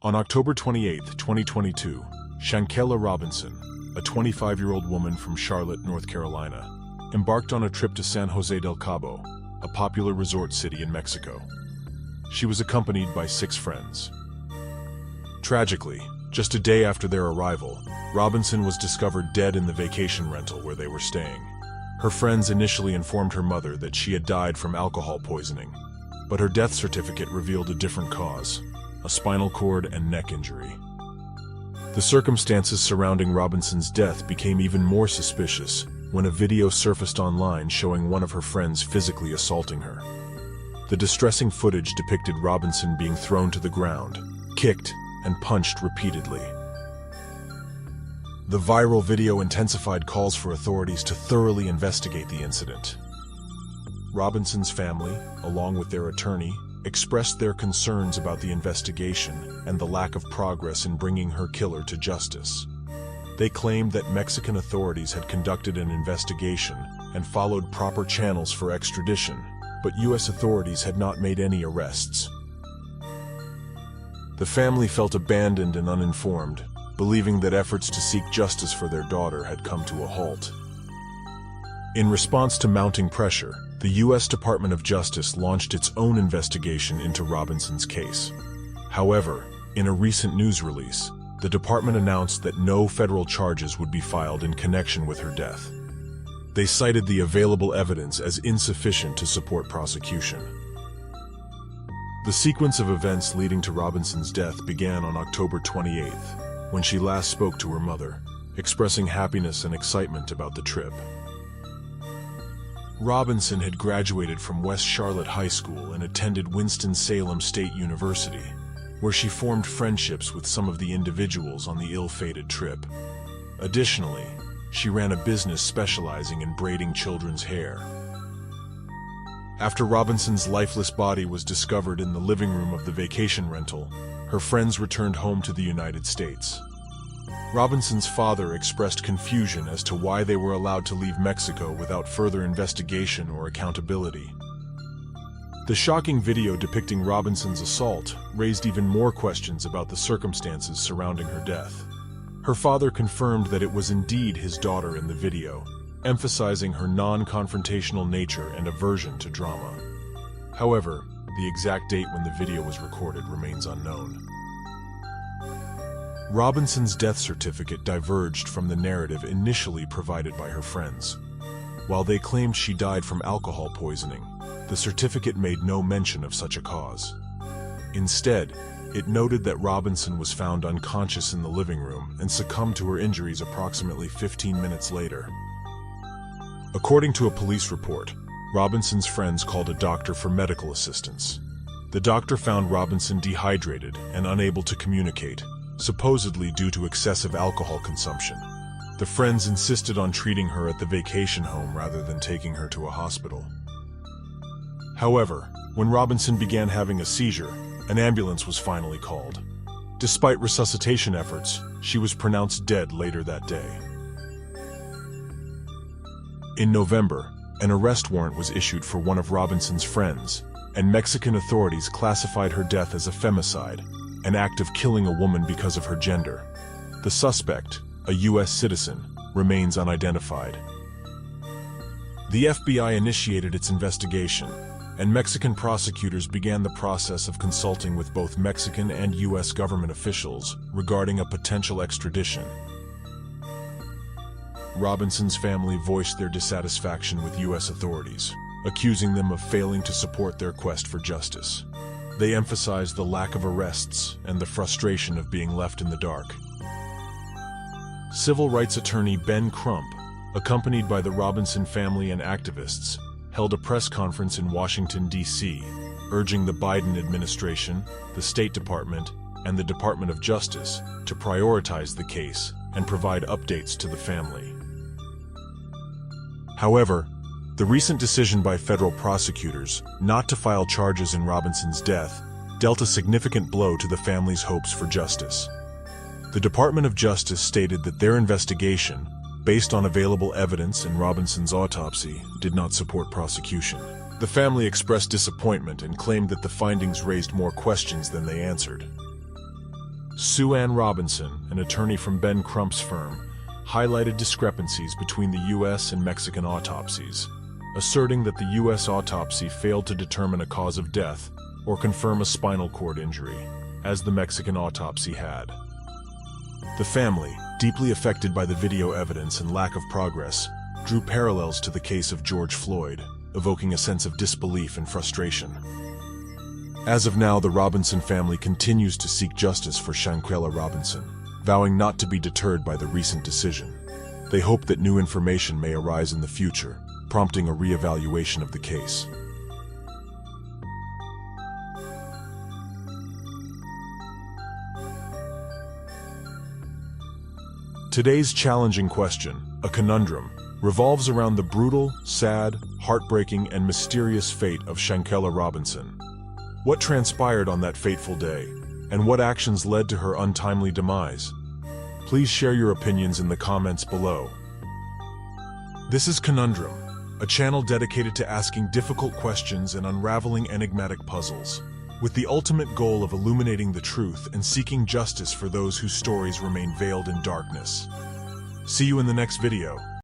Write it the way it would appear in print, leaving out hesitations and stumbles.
On October 28, 2022, Shanquella Robinson, a 25-year-old woman from Charlotte, North Carolina, embarked on a trip to San Jose del Cabo, a popular resort city in Mexico. She was accompanied by 6 friends. Tragically, just a day after their arrival, Robinson was discovered dead in the vacation rental where they were staying. Her friends initially informed her mother that she had died from alcohol poisoning, but her death certificate revealed a different cause: a spinal cord and neck injury. The circumstances surrounding Robinson's death became even more suspicious when a video surfaced online showing one of her friends physically assaulting her. The distressing footage depicted Robinson being thrown to the ground, kicked, and punched repeatedly. The viral video intensified calls for authorities to thoroughly investigate the incident. Robinson's family, along with their attorney, expressed their concerns about the investigation and the lack of progress in bringing her killer to justice. They claimed that Mexican authorities had conducted an investigation and followed proper channels for extradition, but U.S. authorities had not made any arrests. The family felt abandoned and uninformed, believing that efforts to seek justice for their daughter had come to a halt. In response to mounting pressure, the U.S. Department of Justice launched its own investigation into Robinson's case. However, in a recent news release, the department announced that no federal charges would be filed in connection with her death. They cited the available evidence as insufficient to support prosecution. The sequence of events leading to Robinson's death began on October 28th, when she last spoke to her mother, expressing happiness and excitement about the trip. Robinson had graduated from West Charlotte High School and attended Winston-Salem State University, where she formed friendships with some of the individuals on the ill-fated trip. Additionally, she ran a business specializing in braiding children's hair. After Robinson's lifeless body was discovered in the living room of the vacation rental, her friends returned home to the United States. Robinson's father expressed confusion as to why they were allowed to leave Mexico without further investigation or accountability. The shocking video depicting Robinson's assault raised even more questions about the circumstances surrounding her death. Her father confirmed that it was indeed his daughter in the video, emphasizing her non-confrontational nature and aversion to drama. However, the exact date when the video was recorded remains unknown. Robinson's death certificate diverged from the narrative initially provided by her friends. While they claimed she died from alcohol poisoning, the certificate made no mention of such a cause. Instead, it noted that Robinson was found unconscious in the living room and succumbed to her injuries approximately 15 minutes later. According to a police report, Robinson's friends called a doctor for medical assistance. The doctor found Robinson dehydrated and unable to communicate, supposedly due to excessive alcohol consumption. The friends insisted on treating her at the vacation home rather than taking her to a hospital. However, when Robinson began having a seizure, an ambulance was finally called. Despite resuscitation efforts, she was pronounced dead later that day. In November, an arrest warrant was issued for one of Robinson's friends, and Mexican authorities classified her death as a femicide, an act of killing a woman because of her gender. The suspect, a U.S. citizen, remains unidentified. The FBI initiated its investigation, and Mexican prosecutors began the process of consulting with both Mexican and U.S. government officials regarding a potential extradition. Robinson's family voiced their dissatisfaction with U.S. authorities, accusing them of failing to support their quest for justice. They emphasized the lack of arrests and the frustration of being left in the dark. Civil rights attorney Ben Crump, accompanied by the Robinson family and activists, held a press conference in Washington, D.C., urging the Biden administration, the State Department, and the Department of Justice to prioritize the case and provide updates to the family. However, the recent decision by federal prosecutors not to file charges in Robinson's death dealt a significant blow to the family's hopes for justice. The Department of Justice stated that their investigation, based on available evidence and Robinson's autopsy, did not support prosecution. The family expressed disappointment and claimed that the findings raised more questions than they answered. Sue Ann Robinson, an attorney from Ben Crump's firm, highlighted discrepancies between the U.S. and Mexican autopsies, asserting that the U.S. autopsy failed to determine a cause of death or confirm a spinal cord injury, as the Mexican autopsy had. The family, deeply affected by the video evidence and lack of progress, drew parallels to the case of George Floyd, evoking a sense of disbelief and frustration. As of now, the Robinson family continues to seek justice for Shanquella Robinson, vowing not to be deterred by the recent decision. They hope that new information may arise in the future, prompting a re-evaluation of the case. Today's challenging question, a conundrum, revolves around the brutal, sad, heartbreaking, and mysterious fate of Shanquella Robinson. What transpired on that fateful day, and what actions led to her untimely demise? Please share your opinions in the comments below. This is Conundrum, a channel dedicated to asking difficult questions and unraveling enigmatic puzzles, with the ultimate goal of illuminating the truth and seeking justice for those whose stories remain veiled in darkness. See you in the next video.